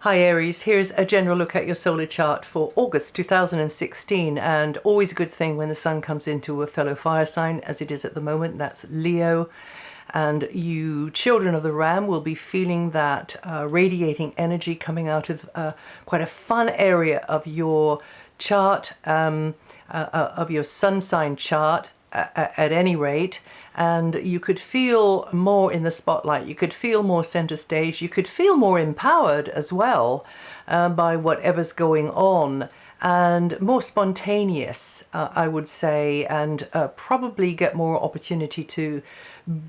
Hi Aries, here's a general look at your solar chart for August 2016, and always a good thing when the sun comes into a fellow fire sign, as it is at the moment. That's Leo. And you children of the Ram will be feeling that radiating energy coming out of quite a fun area of your chart, of your sun sign chart at any rate. And you could feel more in the spotlight, you could feel more center stage, you could feel more empowered as well by whatever's going on, and more spontaneous, I would say, and probably get more opportunity to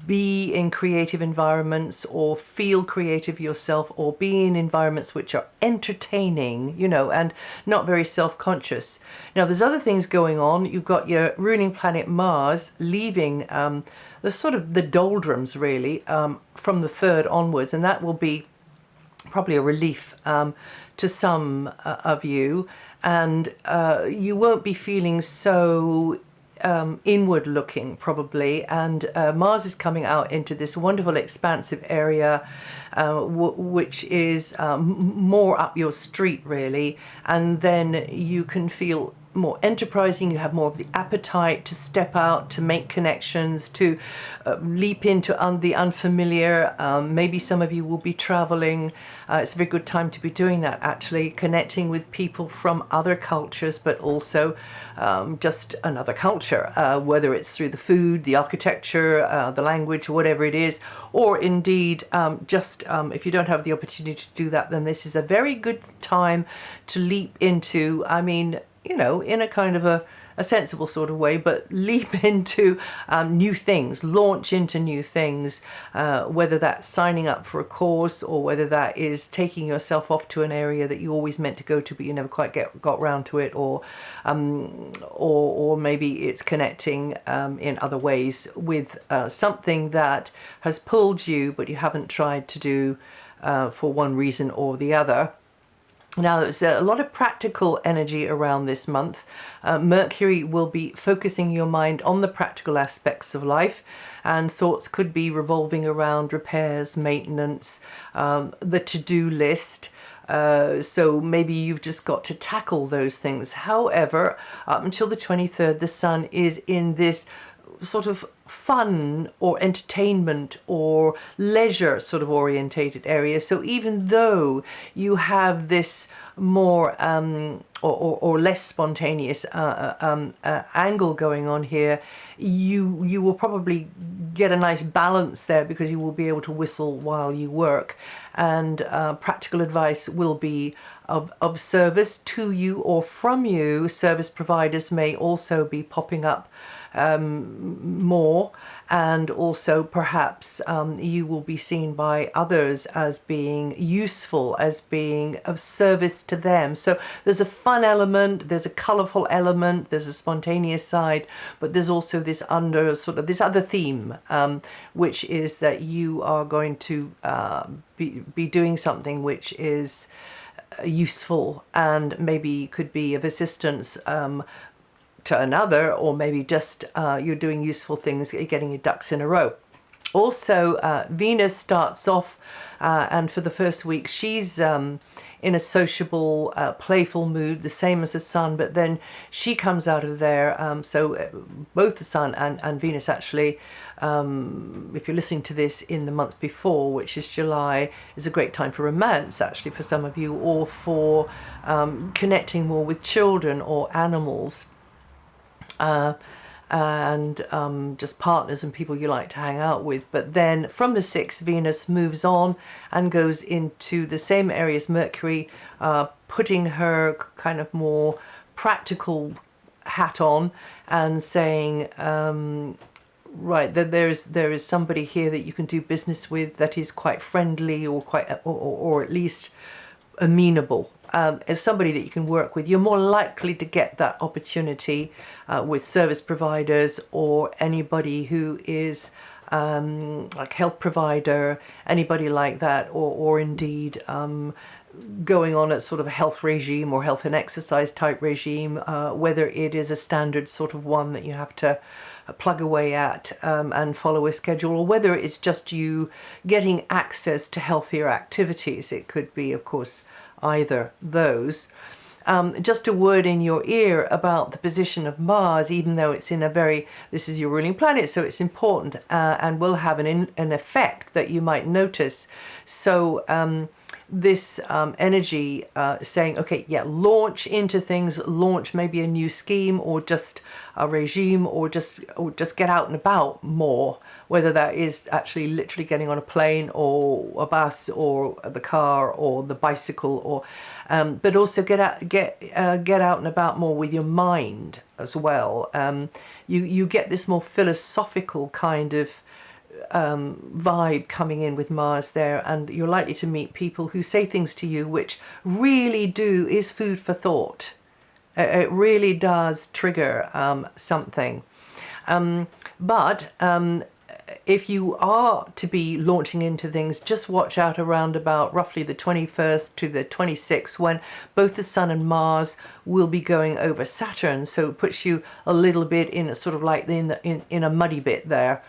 be in creative environments or feel creative yourself, or be in environments which are entertaining, you know, and not very self-conscious. Now there's other things going on. You've got your ruling planet Mars leaving the sort of the doldrums really from the 3rd onwards, and that will be probably a relief to some of you, and you won't be feeling so inward looking probably. And Mars is coming out into this wonderful expansive area which is more up your street really, and then you can feel more enterprising. You have more of the appetite to step out, to make connections, to leap into the unfamiliar. Maybe some of you will be traveling. It's a very good time to be doing that, actually, connecting with people from other cultures, but also just another culture, whether it's through the food, the architecture, the language, whatever it is, or indeed just if you don't have the opportunity to do that, then this is a very good time to leap into, I mean, you know, in a kind of a sensible sort of way, but leap into new things, launch into new things, whether that's signing up for a course, or whether that is taking yourself off to an area that you always meant to go to but you never quite got round to it, or maybe it's connecting in other ways with something that has pulled you but you haven't tried to do for one reason or the other. Now, there's a lot of practical energy around this month. Mercury will be focusing your mind on the practical aspects of life, and thoughts could be revolving around repairs, maintenance, the to-do list. So maybe you've just got to tackle those things. However, up until the 23rd, the sun is in this sort of fun or entertainment or leisure sort of orientated area. So even though you have this more or less spontaneous angle going on here, you will probably get a nice balance there, because you will be able to whistle while you work, and practical advice will be of service to you or from you. Service providers may also be popping up more, and also perhaps you will be seen by others as being useful, as being of service to them. So there's a fun element, there's a colorful element, there's a spontaneous side, but there's also this this other theme, which is that you are going to be doing something which is useful, and maybe could be of assistance to another, or maybe just you're doing useful things, getting your ducks in a row. Also, Venus starts off, and for the first week she's in a sociable, playful mood, the same as the sun, but then she comes out of there. So both the sun and Venus, actually, if you're listening to this in the month before, which is July, is a great time for romance, actually, for some of you, or for connecting more with children or animals. And just partners and people you like to hang out with. But then from the 6th, Venus moves on and goes into the same area as Mercury, putting her kind of more practical hat on and saying, right, that there is somebody here that you can do business with that is quite friendly, or or at least amenable. As somebody that you can work with. You're more likely to get that opportunity with service providers, or anybody who is like health provider, anybody like that, or indeed going on a sort of a health regime or health and exercise type regime, whether it is a standard sort of one that you have to plug away at and follow a schedule, or whether it's just you getting access to healthier activities. It could be, of course, either those. Just a word in your ear about the position of Mars, even though it's in a this is your ruling planet, so it's important and will have an effect that you might notice. So this energy saying, okay, yeah, launch into things, launch maybe a new scheme or just a regime, or just get out and about more, whether that is actually literally getting on a plane or a bus or the car or the bicycle, or but also get out and about more with your mind as well. You get this more philosophical kind of vibe coming in with Mars there, and you're likely to meet people who say things to you which really is food for thought. It really does trigger something. But if you are to be launching into things, just watch out around about roughly the 21st to the 26th, when both the Sun and Mars will be going over Saturn. So it puts you a little bit in a sort of like in a muddy bit there,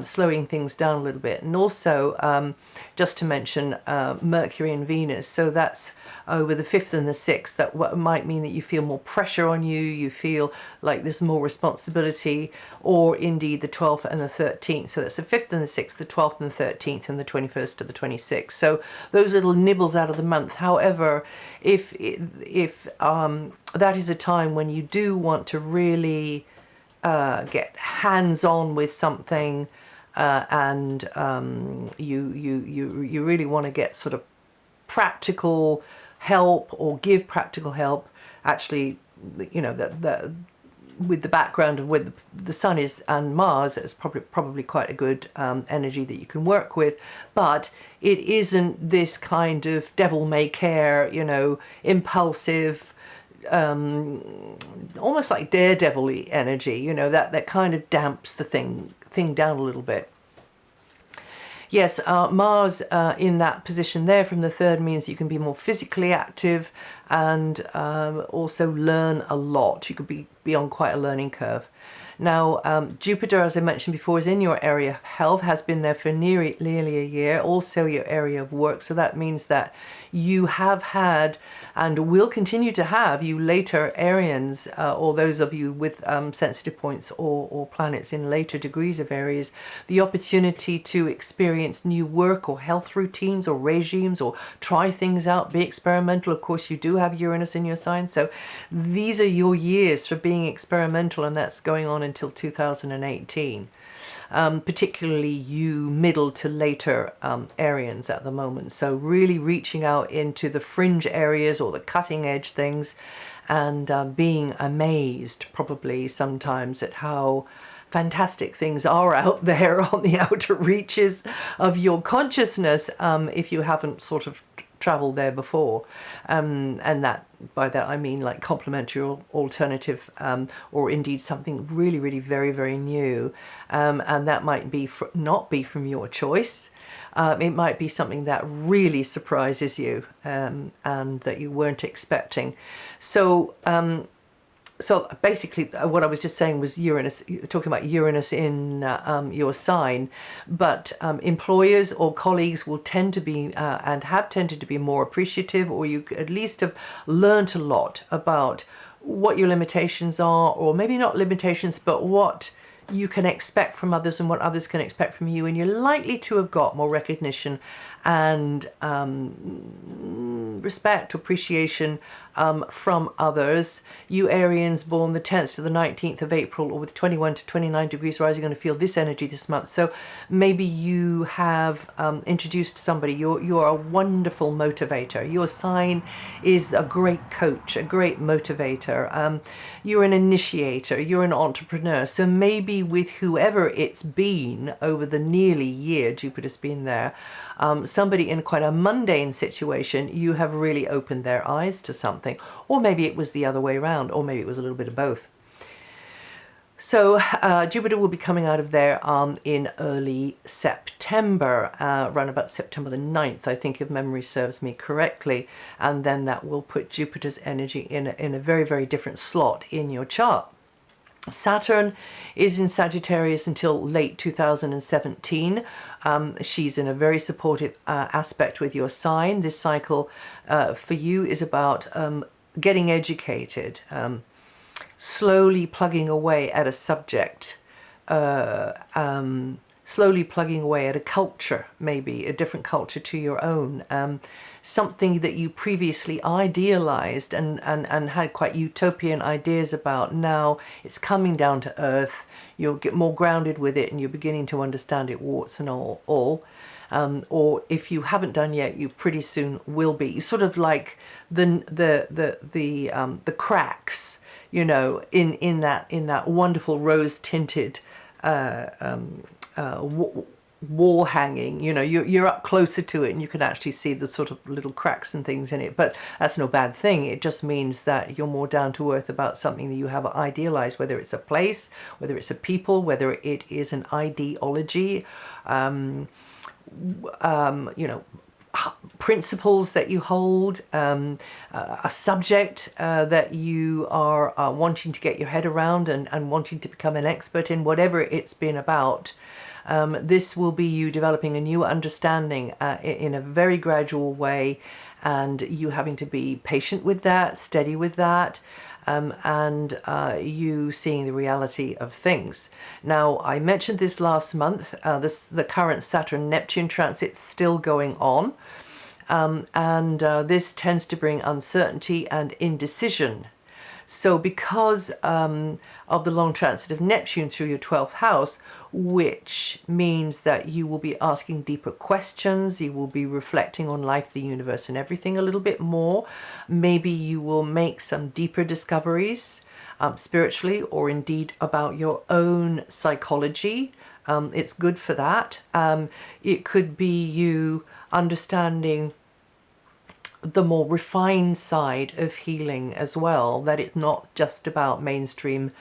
slowing things down a little bit. And also, just to mention, Mercury and Venus. So that's over the 5th and the 6th. That might mean that you feel more pressure on you, you feel like there's more responsibility, or indeed the 12th and the 13th. So that's the 5th and the 6th, the 12th and the 13th, and the 21st to the 26th. So those little nibbles out of the month. However, if that is a time when you do want to really get hands-on with something, and you really want to get sort of practical help or give practical help, actually, you know, that with the background of where the Sun is and Mars, it's probably quite a good energy that you can work with. But it isn't this kind of devil-may-care, you know, impulsive, almost like daredevil-y energy, you know, that kind of damps the thing down a little bit. Yes, Mars in that position there from the 3rd means you can be more physically active and also learn a lot. You could be on quite a learning curve. Now, Jupiter, as I mentioned before, is in your area of health, has been there for nearly a year, also your area of work. So that means that you have had and will continue to have, you later Arians, or those of you with sensitive points or planets in later degrees of Aries, the opportunity to experience new work or health routines or regimes, or try things out, be experimental. Of course, you do have Uranus in your sign, so these are your years for being experimental, and that's going on until 2018. Particularly you middle to later Arians at the moment. So really reaching out into the fringe areas or the cutting edge things, and being amazed probably sometimes at how fantastic things are out there on the outer reaches of your consciousness, if you haven't sort of traveled there before, and that, by that I mean like complementary or alternative, or indeed something really very new, and that might be not be from your choice. It might be something that really surprises you, and that you weren't expecting. So basically what I was just saying was Uranus, talking about Uranus in your sign, but employers or colleagues will tend to be, and have tended to be, more appreciative, or you at least have learned a lot about what your limitations are, or maybe not limitations, but what you can expect from others and what others can expect from you, and you're likely to have got more recognition and respect, appreciation from others. You Arians born the 10th to the 19th of April, or with 21 to 29 degrees rise, you're going to feel this energy this month. So maybe you have introduced somebody. You're a wonderful motivator. Your sign is a great coach, a great motivator. You're an initiator. You're an entrepreneur. So maybe with whoever it's been over the nearly year Jupiter's been there, somebody in quite a mundane situation, you have really opened their eyes to something. Or maybe it was the other way around, or maybe it was a little bit of both. So Jupiter will be coming out of there in early September, around about September the 9th, I think, if memory serves me correctly. And then that will put Jupiter's energy in a very different slot in your chart. Saturn is in Sagittarius until late 2017. She's in a very supportive aspect with your sign. This cycle for you is about getting educated, slowly plugging away at a subject, slowly plugging away at a culture, maybe a different culture to your own, something that you previously idealized and had quite utopian ideas about. Now it's coming down to earth. You'll get more grounded with it and you're beginning to understand it, warts and all. Or if you haven't done yet, you pretty soon will be. Sort of like the cracks, you know, in that wonderful rose tinted wall hanging. You know, you're up closer to it and you can actually see the sort of little cracks and things in it, but that's no bad thing. It just means that you're more down to earth about something that you have idealized, whether it's a place, whether it's a people, whether it is an ideology, you know, principles that you hold, a subject that you are wanting to get your head around and wanting to become an expert in, whatever it's been about. This will be you developing a new understanding in a very gradual way, and you having to be patient with that, steady with that, and you seeing the reality of things. Now, I mentioned this last month, the current Saturn-Neptune transit's still going on, and this tends to bring uncertainty and indecision. So because of the long transit of Neptune through your 12th house, which means that you will be asking deeper questions, you will be reflecting on life, the universe, and everything a little bit more. Maybe you will make some deeper discoveries spiritually, or indeed about your own psychology. It's good for that. It could be you understanding the more refined side of healing as well, that it's not just about mainstream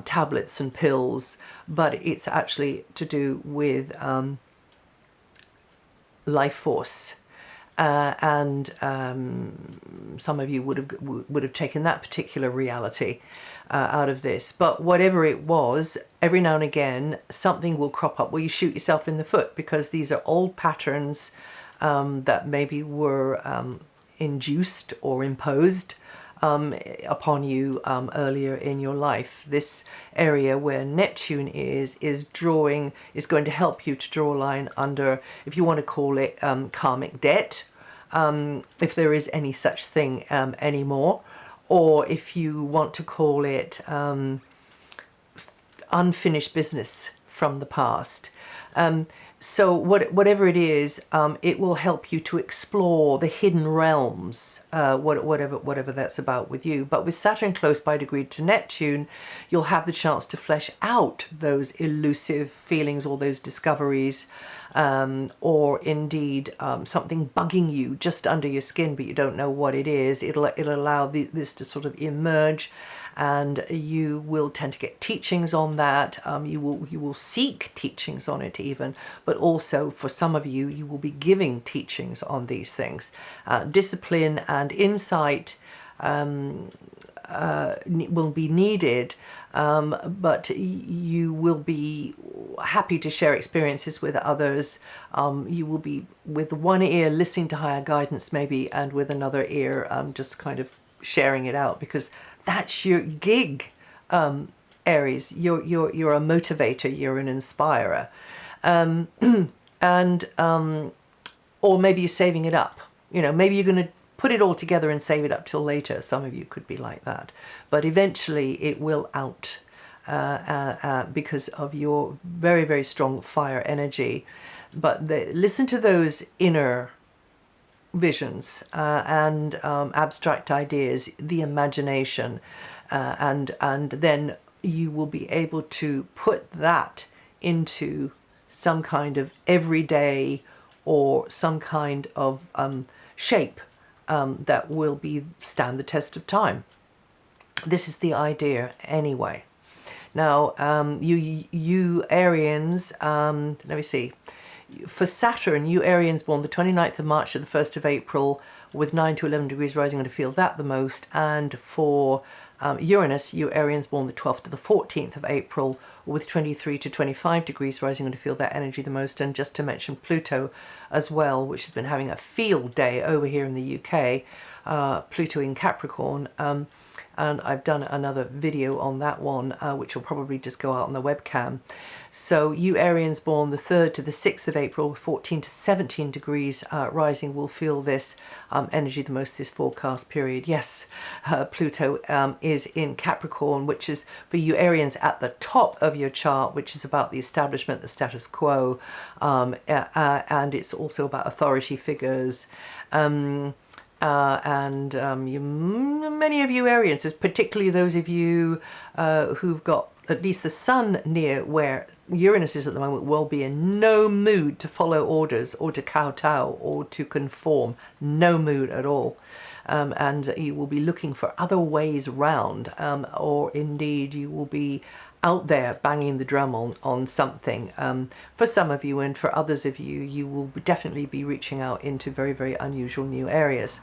tablets and pills, but it's actually to do with life force, and some of you would have taken that particular reality out of this. But whatever it was, every now and again something will crop up where you shoot yourself in the foot, because these are old patterns that maybe were induced or imposed upon you earlier in your life. This area where Neptune is going to help you to draw a line under, if you want to call it karmic debt, if there is any such thing anymore, or if you want to call it unfinished business from the past. So whatever it is, it will help you to explore the hidden realms, whatever that's about with you. But with Saturn close by degree to Neptune, you'll have the chance to flesh out those elusive feelings or those discoveries, or indeed something bugging you just under your skin, but you don't know what it is. It'll allow this to sort of emerge, and you will tend to get teachings on that. You will seek teachings on it even, but also for some of you, you will be giving teachings on these things. Discipline and insight will be needed, but you will be happy to share experiences with others. You will be with one ear listening to higher guidance maybe, and with another ear just kind of sharing it out, because that's your gig, Aries. You're a motivator, you're an inspirer, and or maybe you're saving it up. You know, maybe you're going to put it all together and save it up till later. Some of you could be like that, but eventually it will out because of your very, very strong fire energy. But listen to those inner visions and abstract ideas, the imagination, and then you will be able to put that into some kind of everyday or some kind of shape that will stand the test of time. This is the idea anyway. Now, you Arians, let me see. For Saturn, you Arians born the 29th of March to the 1st of April with 9 to 11 degrees rising, going to feel that the most. And for Uranus, you Arians born the 12th to the 14th of April, with 23 to 25 degrees rising, going to feel that energy the most. And just to mention Pluto as well, which has been having a field day over here in the UK, Pluto in Capricorn. And I've done another video on that one, which will probably just go out on the webcam. So you Arians born the 3rd to the 6th of April, 14 to 17 degrees rising, will feel this energy the most this forecast period. Yes, Pluto is in Capricorn, which is for you Arians at the top of your chart, which is about the establishment, the status quo, and it's also about authority figures. Many of you Arians, particularly those of you who've got at least the sun near where Uranus is at the moment, will be in no mood to follow orders or to kowtow or to conform. No mood at all. And you will be looking for other ways round, or indeed you will be out there banging the drum on something. For some of you, and for others of you, you will definitely be reaching out into very, very unusual new areas.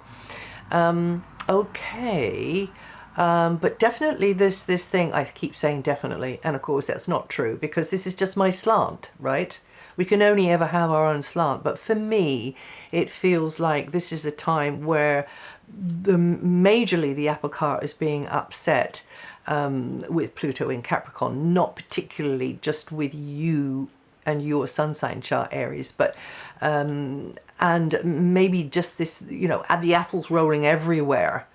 Okay. But definitely this thing, I keep saying definitely, and of course that's not true, because this is just my slant, right? We can only ever have our own slant, but for me it feels like this is a time where majorly the apple cart is being upset with Pluto in Capricorn, not particularly just with you and your sun sign chart Aries, but and maybe just this, you know, the apples rolling everywhere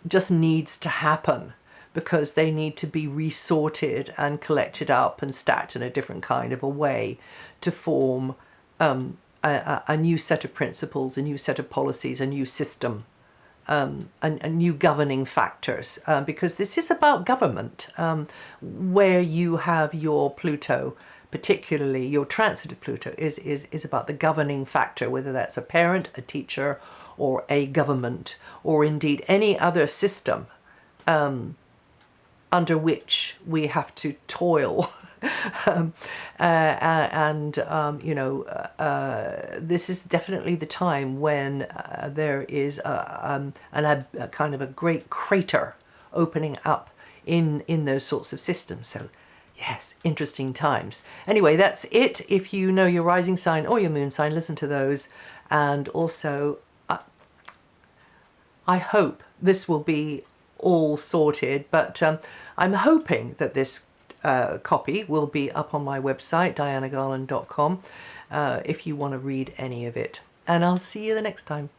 just needs to happen, because they need to be resorted and collected up and stacked in a different kind of a way to form a new set of principles, a new set of policies, a new system, and new governing factors, because this is about government, where you have your Pluto, particularly your transit of Pluto, is about the governing factor, whether that's a parent, a teacher, or a government, or indeed any other system under which we have to toil. This is definitely the time when there is a kind of a great crater opening up in those sorts of systems. So yes, interesting times. Anyway, that's it. If you know your rising sign or your moon sign, listen to those. And also, I hope this will be all sorted, but I'm hoping that this copy will be up on my website, DianaGarland.com, if you want to read any of it. And I'll see you the next time.